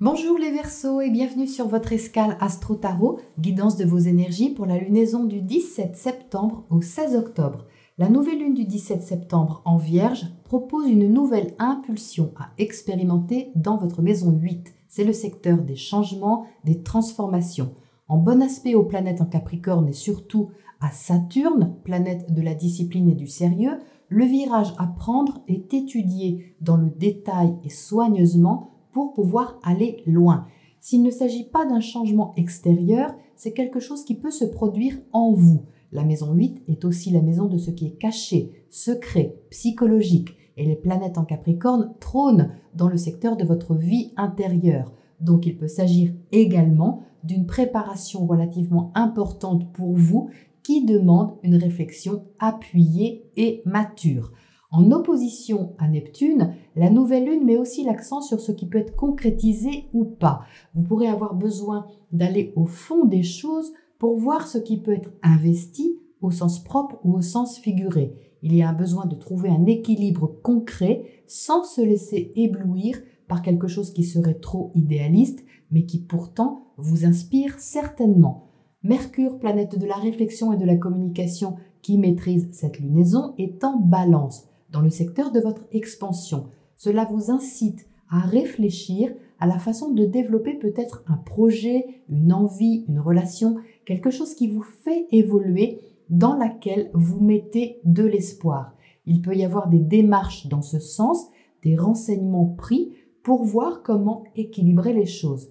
Bonjour les Verseaux et bienvenue sur votre escale Astro Tarot, guidance de vos énergies pour la lunaison du 17 septembre au 16 octobre. La nouvelle lune du 17 septembre en Vierge propose une nouvelle impulsion à expérimenter dans votre maison 8. C'est le secteur des changements, des transformations. En bon aspect aux planètes en Capricorne et surtout à Saturne, planète de la discipline et du sérieux, le virage à prendre est étudié dans le détail et soigneusement pour pouvoir aller loin. S'il ne s'agit pas d'un changement extérieur, c'est quelque chose qui peut se produire en vous. La maison 8 est aussi la maison de ce qui est caché, secret, psychologique. Et les planètes en Capricorne trônent dans le secteur de votre vie intérieure. Donc il peut s'agir également d'une préparation relativement importante pour vous qui demande une réflexion appuyée et mature. En opposition à Neptune, la nouvelle lune met aussi l'accent sur ce qui peut être concrétisé ou pas. Vous pourrez avoir besoin d'aller au fond des choses pour voir ce qui peut être investi au sens propre ou au sens figuré. Il y a un besoin de trouver un équilibre concret sans se laisser éblouir par quelque chose qui serait trop idéaliste, mais qui pourtant vous inspire certainement. Mercure, planète de la réflexion et de la communication qui maîtrise cette lunaison, est en Balance dans le secteur de votre expansion. Cela vous incite à réfléchir à la façon de développer peut-être un projet, une envie, une relation, quelque chose qui vous fait évoluer, dans laquelle vous mettez de l'espoir. Il peut y avoir des démarches dans ce sens, des renseignements pris pour voir comment équilibrer les choses.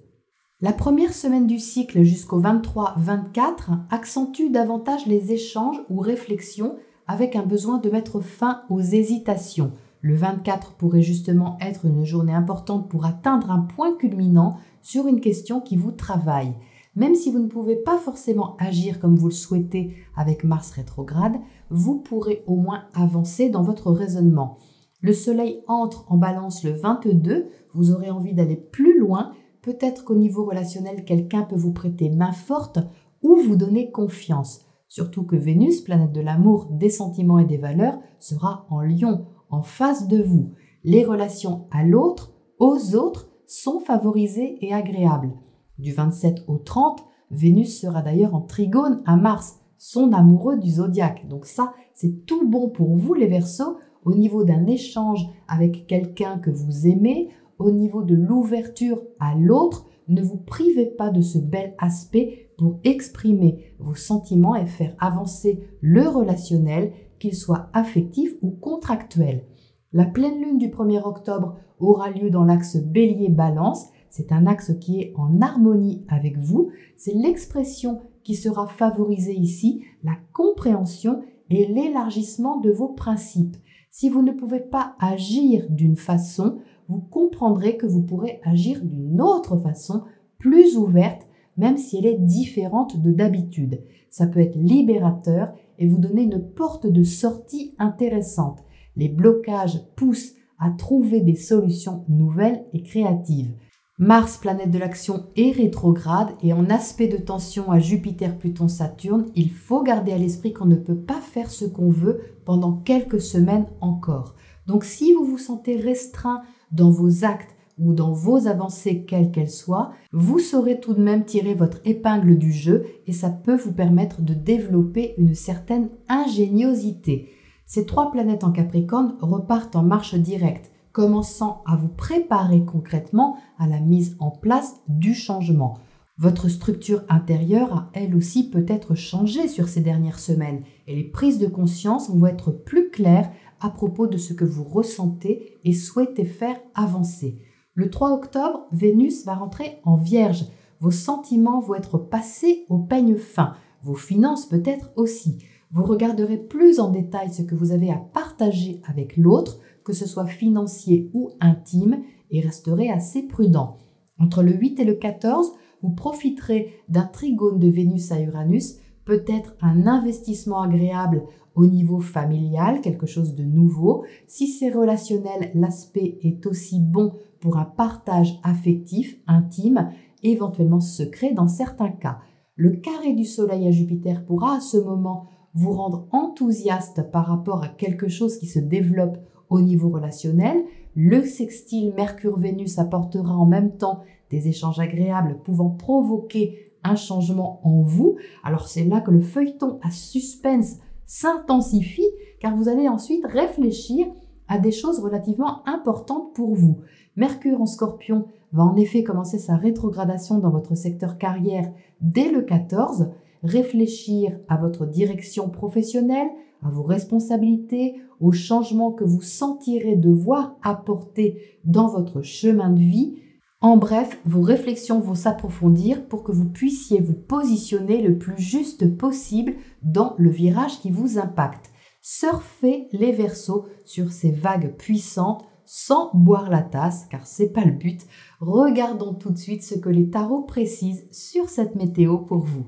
La première semaine du cycle jusqu'au 23-24 accentue davantage les échanges ou réflexions avec un besoin de mettre fin aux hésitations. Le 24 pourrait justement être une journée importante pour atteindre un point culminant sur une question qui vous travaille. Même si vous ne pouvez pas forcément agir comme vous le souhaitez avec Mars rétrograde, vous pourrez au moins avancer dans votre raisonnement. Le soleil entre en Balance le 22, vous aurez envie d'aller plus loin, peut-être qu'au niveau relationnel, quelqu'un peut vous prêter main forte ou vous donner confiance. Surtout que Vénus, planète de l'amour, des sentiments et des valeurs, sera en Lion, en face de vous. Les relations à l'autre, aux autres, sont favorisées et agréables. Du 27 au 30, Vénus sera d'ailleurs en trigone à Mars, son amoureux du zodiaque. Donc ça, c'est tout bon pour vous les Verseaux, au niveau d'un échange avec quelqu'un que vous aimez, au niveau de l'ouverture à l'autre. Ne vous privez pas de ce bel aspect pour exprimer vos sentiments et faire avancer le relationnel, qu'il soit affectif ou contractuel. La pleine lune du 1er octobre aura lieu dans l'axe Bélier-Balance. C'est un axe qui est en harmonie avec vous. C'est l'expression qui sera favorisée ici, la compréhension et l'élargissement de vos principes. Si vous ne pouvez pas agir d'une façon, vous comprendrez que vous pourrez agir d'une autre façon, plus ouverte, même si elle est différente de d'habitude. Ça peut être libérateur et vous donner une porte de sortie intéressante. Les blocages poussent à trouver des solutions nouvelles et créatives. Mars, planète de l'action, est rétrograde et en aspect de tension à Jupiter, Pluton, Saturne, il faut garder à l'esprit qu'on ne peut pas faire ce qu'on veut pendant quelques semaines encore. Donc si vous vous sentez restreint dans vos actes ou dans vos avancées quelles qu'elles soient, vous saurez tout de même tirer votre épingle du jeu et ça peut vous permettre de développer une certaine ingéniosité. Ces 3 planètes en Capricorne repartent en marche directe, commençant à vous préparer concrètement à la mise en place du changement. Votre structure intérieure a elle aussi peut-être changé sur ces dernières semaines et les prises de conscience vont être plus claires à propos de ce que vous ressentez et souhaitez faire avancer. Le 3 octobre, Vénus va rentrer en Vierge. Vos sentiments vont être passés au peigne fin, vos finances peut-être aussi. Vous regarderez plus en détail ce que vous avez à partager avec l'autre, que ce soit financier ou intime, et resterez assez prudent. Entre le 8 et le 14, vous profiterez d'un trigone de Vénus à Uranus, peut-être un investissement agréable au niveau familial, quelque chose de nouveau. Si c'est relationnel, l'aspect est aussi bon pour un partage affectif, intime, éventuellement secret dans certains cas. Le carré du Soleil à Jupiter pourra à ce moment vous rendre enthousiaste par rapport à quelque chose qui se développe au niveau relationnel. Le sextile Mercure-Vénus apportera en même temps des échanges agréables pouvant provoquer un changement en vous. Alors c'est là que le feuilleton à suspense s'intensifie, car vous allez ensuite réfléchir à des choses relativement importantes pour vous. Mercure en Scorpion va en effet commencer sa rétrogradation dans votre secteur carrière dès le 14. Réfléchir à votre direction professionnelle, à vos responsabilités, aux changements que vous sentirez devoir apporter dans votre chemin de vie. En bref, vos réflexions vont s'approfondir pour que vous puissiez vous positionner le plus juste possible dans le virage qui vous impacte. Surfez les Verseaux sur ces vagues puissantes sans boire la tasse, car c'est pas le but. Regardons tout de suite ce que les tarots précisent sur cette météo pour vous.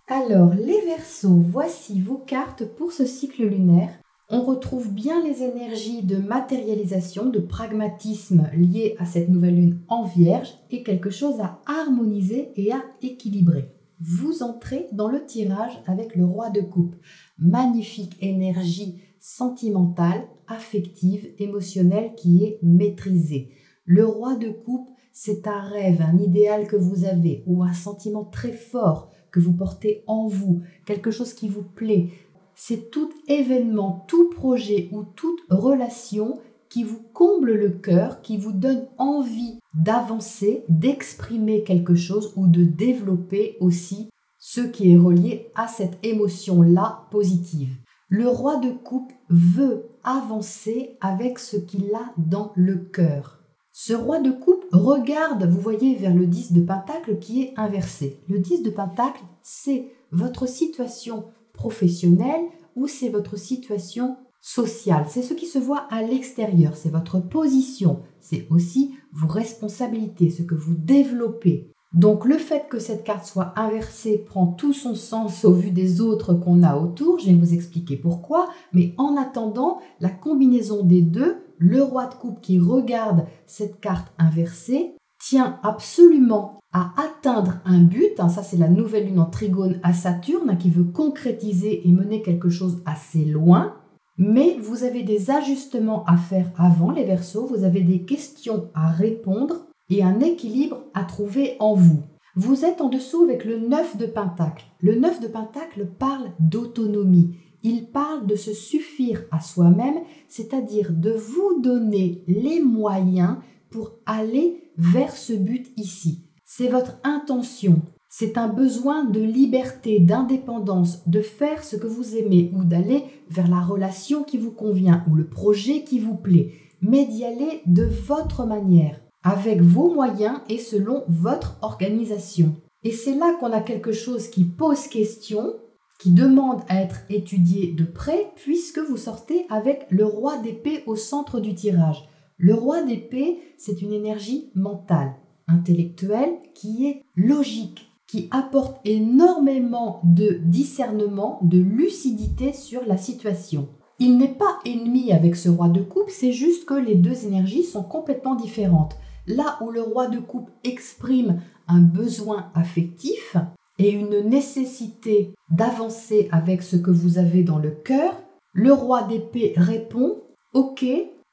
Alors, les Verseaux, voici vos cartes pour ce cycle lunaire. On retrouve bien les énergies de matérialisation, de pragmatisme liées à cette nouvelle lune en Vierge et quelque chose à harmoniser et à équilibrer. Vous entrez dans le tirage avec le roi de coupe. Magnifique énergie sentimentale, affective, émotionnelle qui est maîtrisée. Le roi de coupe, c'est un rêve, un idéal que vous avez ou un sentiment très fort que vous portez en vous, quelque chose qui vous plaît. C'est tout événement, tout projet ou toute relation qui vous comble le cœur, qui vous donne envie d'avancer, d'exprimer quelque chose ou de développer aussi ce qui est relié à cette émotion-là positive. Le roi de coupe veut avancer avec ce qu'il a dans le cœur. Ce roi de coupe regarde, vous voyez, vers le 10 de Pentacle qui est inversé. Le 10 de Pentacle, c'est votre situation professionnelle ou c'est votre situation sociale. C'est ce qui se voit à l'extérieur, c'est votre position, c'est aussi vos responsabilités, ce que vous développez. Donc le fait que cette carte soit inversée prend tout son sens au vu des autres qu'on a autour. Je vais vous expliquer pourquoi, mais en attendant, la combinaison des deux, le roi de coupe qui regarde cette carte inversée, tient absolument à atteindre un but. Ça c'est la nouvelle lune en trigone à Saturne qui veut concrétiser et mener quelque chose assez loin. Mais vous avez des ajustements à faire avant les Verseaux, vous avez des questions à répondre et un équilibre à trouver en vous. Vous êtes en dessous avec le 9 de Pentacle. Le 9 de Pentacle parle d'autonomie. Il parle de se suffire à soi-même, c'est-à-dire de vous donner les moyens pour aller vers ce but ici. C'est votre intention. C'est un besoin de liberté, d'indépendance, de faire ce que vous aimez ou d'aller vers la relation qui vous convient ou le projet qui vous plaît, mais d'y aller de votre manière, avec vos moyens et selon votre organisation. Et c'est là qu'on a quelque chose qui pose question, qui demande à être étudié de près, puisque vous sortez avec le roi d'épée au centre du tirage. Le roi d'épée, c'est une énergie mentale, intellectuelle, qui est logique, qui apporte énormément de discernement, de lucidité sur la situation. Il n'est pas ennemi avec ce roi de coupe, c'est juste que les deux énergies sont complètement différentes. Là où le roi de coupe exprime un besoin affectif et une nécessité d'avancer avec ce que vous avez dans le cœur, le roi d'épée répond « Ok »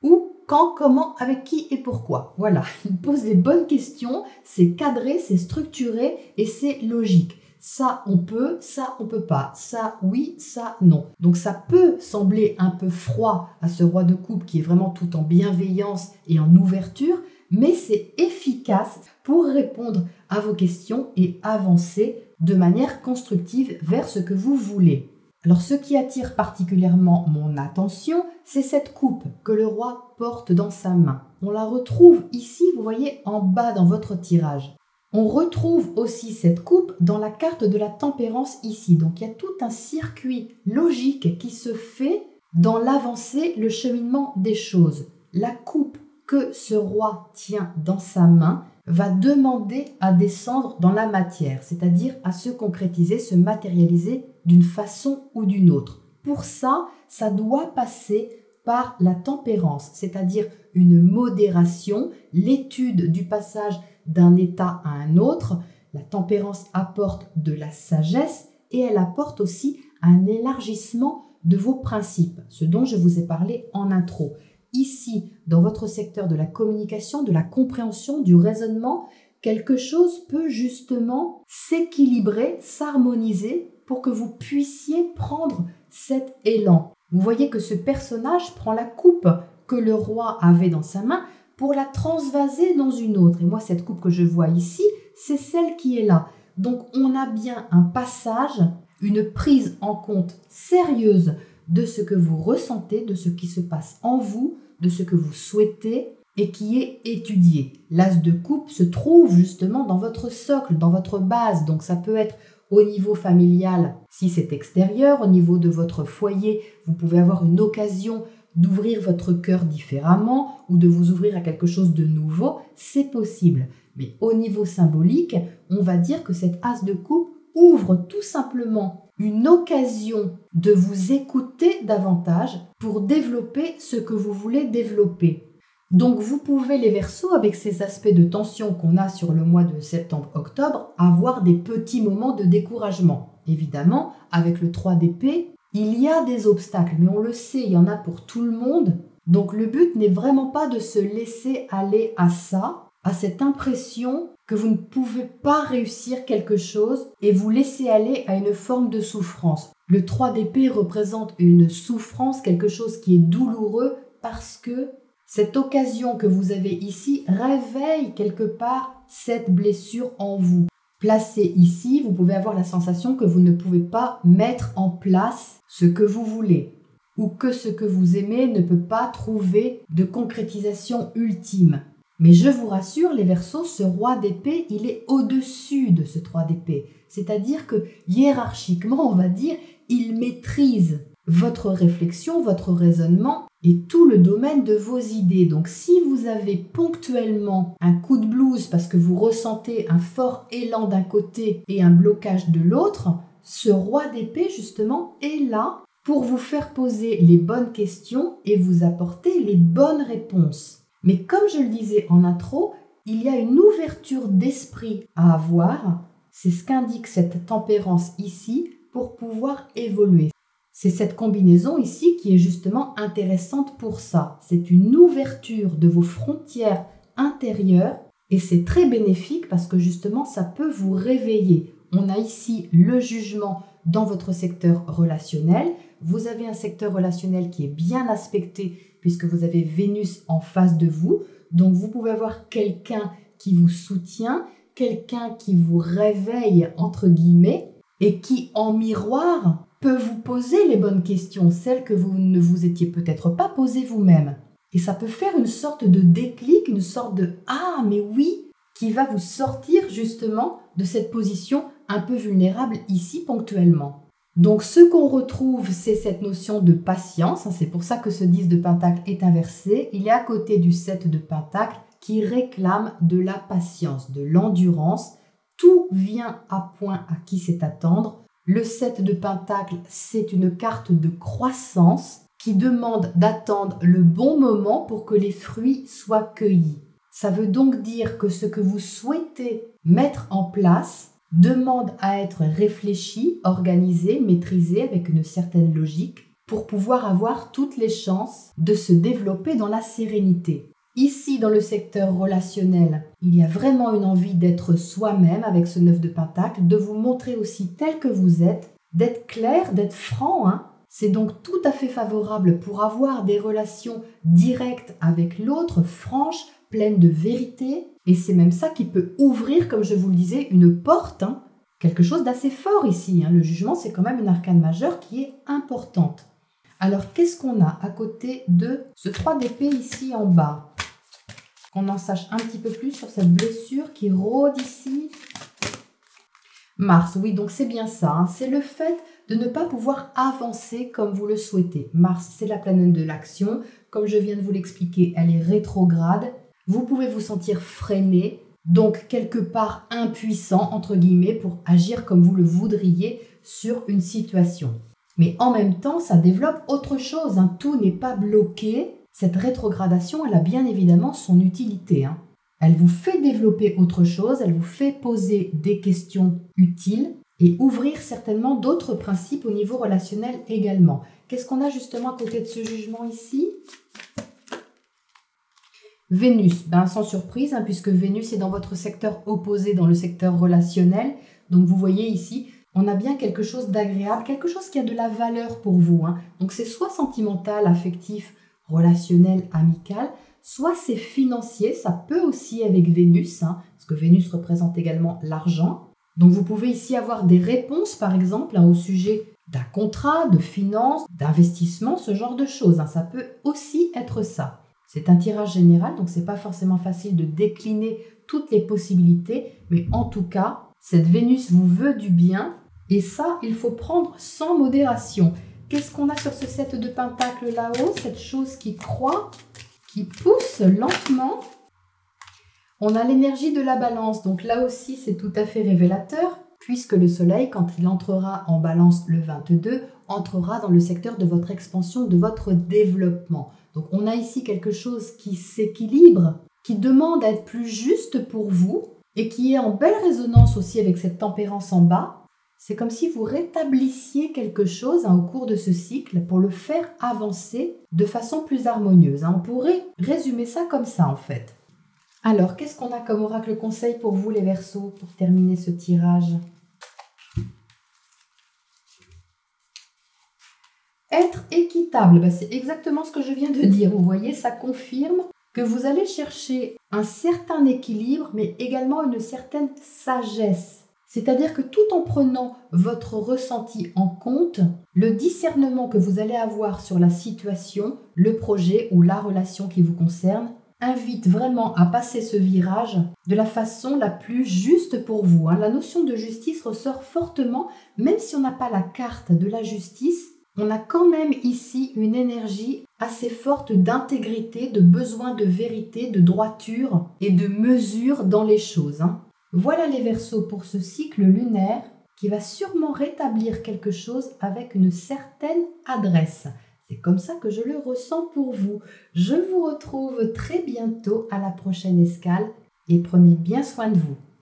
ou « Quand, comment, avec qui et pourquoi ?» Voilà, il pose les bonnes questions, c'est cadré, c'est structuré et c'est logique. Ça on peut pas, ça oui, ça non. Donc ça peut sembler un peu froid à ce roi de coupe qui est vraiment tout en bienveillance et en ouverture, mais c'est efficace pour répondre à vos questions et avancer de manière constructive vers ce que vous voulez. Alors ce qui attire particulièrement mon attention, c'est cette coupe que le roi porte dans sa main. On la retrouve ici, vous voyez, en bas dans votre tirage. On retrouve aussi cette coupe dans la carte de la tempérance ici. Donc il y a tout un circuit logique qui se fait dans l'avancée, le cheminement des choses. La coupe que ce roi tient dans sa main va demander à descendre dans la matière, c'est-à-dire à se concrétiser, se matérialiser d'une façon ou d'une autre. Pour ça, ça doit passer par la tempérance, c'est-à-dire une modération, l'étude du passage d'un état à un autre. La tempérance apporte de la sagesse et elle apporte aussi un élargissement de vos principes, ce dont je vous ai parlé en intro. Ici, dans votre secteur de la communication, de la compréhension, du raisonnement, quelque chose peut justement s'équilibrer, s'harmoniser pour que vous puissiez prendre cet élan. Vous voyez que ce personnage prend la coupe que le roi avait dans sa main pour la transvaser dans une autre. Et moi, cette coupe que je vois ici, c'est celle qui est là. Donc, on a bien un passage, une prise en compte sérieuse de ce que vous ressentez, de ce qui se passe en vous, de ce que vous souhaitez et qui est étudié. L'as de coupe se trouve justement dans votre socle, dans votre base. Donc, ça peut être au niveau familial, si c'est extérieur, au niveau de votre foyer, vous pouvez avoir une occasion d'ouvrir votre cœur différemment ou de vous ouvrir à quelque chose de nouveau, c'est possible. Mais au niveau symbolique, on va dire que cette as de coupe ouvre tout simplement une occasion de vous écouter davantage pour développer ce que vous voulez développer. Donc vous pouvez, les Verseaux, avec ces aspects de tension qu'on a sur le mois de septembre-octobre, avoir des petits moments de découragement. Évidemment, avec le 3 d'épée, il y a des obstacles, mais on le sait, il y en a pour tout le monde. Donc le but n'est vraiment pas de se laisser aller à ça, à cette impression que vous ne pouvez pas réussir quelque chose et vous laisser aller à une forme de souffrance. Le 3 d'épée représente une souffrance, quelque chose qui est douloureux parce que cette occasion que vous avez ici réveille quelque part cette blessure en vous. Placé ici, vous pouvez avoir la sensation que vous ne pouvez pas mettre en place ce que vous voulez ou que ce que vous aimez ne peut pas trouver de concrétisation ultime. Mais je vous rassure, les Verseaux, ce roi d'épée, il est au-dessus de ce 3 d'épée. C'est-à-dire que hiérarchiquement, on va dire, il maîtrise votre réflexion, votre raisonnement et tout le domaine de vos idées. Donc si vous avez ponctuellement un coup de blues parce que vous ressentez un fort élan d'un côté et un blocage de l'autre, ce roi d'épée justement est là pour vous faire poser les bonnes questions et vous apporter les bonnes réponses. Mais comme je le disais en intro, il y a une ouverture d'esprit à avoir. C'est ce qu'indique cette tempérance ici pour pouvoir évoluer. C'est cette combinaison ici qui est justement intéressante pour ça. C'est une ouverture de vos frontières intérieures et c'est très bénéfique parce que justement ça peut vous réveiller. On a ici le jugement dans votre secteur relationnel. Vous avez un secteur relationnel qui est bien aspecté puisque vous avez Vénus en face de vous. Donc vous pouvez avoir quelqu'un qui vous soutient, quelqu'un qui vous réveille entre guillemets et qui en miroir peut vous poser les bonnes questions, celles que vous ne vous étiez peut-être pas posées vous-même. Et ça peut faire une sorte de déclic, une sorte de « Ah, mais oui !» qui va vous sortir justement de cette position un peu vulnérable ici ponctuellement. Donc ce qu'on retrouve, c'est cette notion de patience. C'est pour ça que ce 10 de Pentacle est inversé. Il est à côté du 7 de Pentacle qui réclame de la patience, de l'endurance. Tout vient à point à qui c'est attendre. Le 7 de Pentacle, c'est une carte de croissance qui demande d'attendre le bon moment pour que les fruits soient cueillis. Ça veut donc dire que ce que vous souhaitez mettre en place demande à être réfléchi, organisé, maîtrisé avec une certaine logique pour pouvoir avoir toutes les chances de se développer dans la sérénité. Ici, dans le secteur relationnel, il y a vraiment une envie d'être soi-même avec ce 9 de Pentacle, de vous montrer aussi tel que vous êtes, d'être clair, d'être franc. C'est donc tout à fait favorable pour avoir des relations directes avec l'autre, franches, pleines de vérité. Et c'est même ça qui peut ouvrir, comme je vous le disais, une porte, quelque chose d'assez fort ici. Le jugement, c'est quand même une arcane majeure qui est importante. Alors, qu'est-ce qu'on a à côté de ce 3 d'épée ici en bas ? Qu'on en sache un petit peu plus sur cette blessure qui rôde ici. Mars, oui, donc c'est bien ça. C'est le fait de ne pas pouvoir avancer comme vous le souhaitez. Mars, c'est la planète de l'action. Comme je viens de vous l'expliquer, elle est rétrograde. Vous pouvez vous sentir freiné, donc quelque part impuissant, entre guillemets, pour agir comme vous le voudriez sur une situation. Mais en même temps, ça développe autre chose. Tout n'est pas bloqué. Cette rétrogradation, elle a bien évidemment son utilité. Elle vous fait développer autre chose, elle vous fait poser des questions utiles et ouvrir certainement d'autres principes au niveau relationnel également. Qu'est-ce qu'on a justement à côté de ce jugement ici ? Vénus, sans surprise, puisque Vénus est dans votre secteur opposé, dans le secteur relationnel. Donc vous voyez ici, on a bien quelque chose d'agréable, quelque chose qui a de la valeur pour vous. Donc c'est soit sentimental, affectif, relationnel, amical, soit c'est financier, ça peut aussi avec Vénus, parce que Vénus représente également l'argent. Donc vous pouvez ici avoir des réponses, par exemple, au sujet d'un contrat, de finances, d'investissement, ce genre de choses. Ça peut aussi être ça. C'est un tirage général, donc c'est pas forcément facile de décliner toutes les possibilités, mais en tout cas, cette Vénus vous veut du bien, et ça, il faut prendre sans modération. Qu'est-ce qu'on a sur ce 7 de Pentacles là-haut? Cette chose qui croît, qui pousse lentement. On a l'énergie de la balance, donc là aussi c'est tout à fait révélateur, puisque le soleil, quand il entrera en balance le 22, entrera dans le secteur de votre expansion, de votre développement. Donc on a ici quelque chose qui s'équilibre, qui demande à être plus juste pour vous, et qui est en belle résonance aussi avec cette tempérance en bas. C'est comme si vous rétablissiez quelque chose au cours de ce cycle pour le faire avancer de façon plus harmonieuse. On pourrait résumer ça comme ça en fait. Alors, qu'est-ce qu'on a comme oracle conseil pour vous les Verseaux pour terminer ce tirage? Être équitable, c'est exactement ce que je viens de dire. Vous voyez, ça confirme que vous allez chercher un certain équilibre, mais également une certaine sagesse. C'est-à-dire que tout en prenant votre ressenti en compte, le discernement que vous allez avoir sur la situation, le projet ou la relation qui vous concerne, invite vraiment à passer ce virage de la façon la plus juste pour vous. La notion de justice ressort fortement, même si on n'a pas la carte de la justice, on a quand même ici une énergie assez forte d'intégrité, de besoin de vérité, de droiture et de mesure dans les choses. Voilà les Verseaux pour ce cycle lunaire qui va sûrement rétablir quelque chose avec une certaine adresse. C'est comme ça que je le ressens pour vous. Je vous retrouve très bientôt à la prochaine escale et prenez bien soin de vous.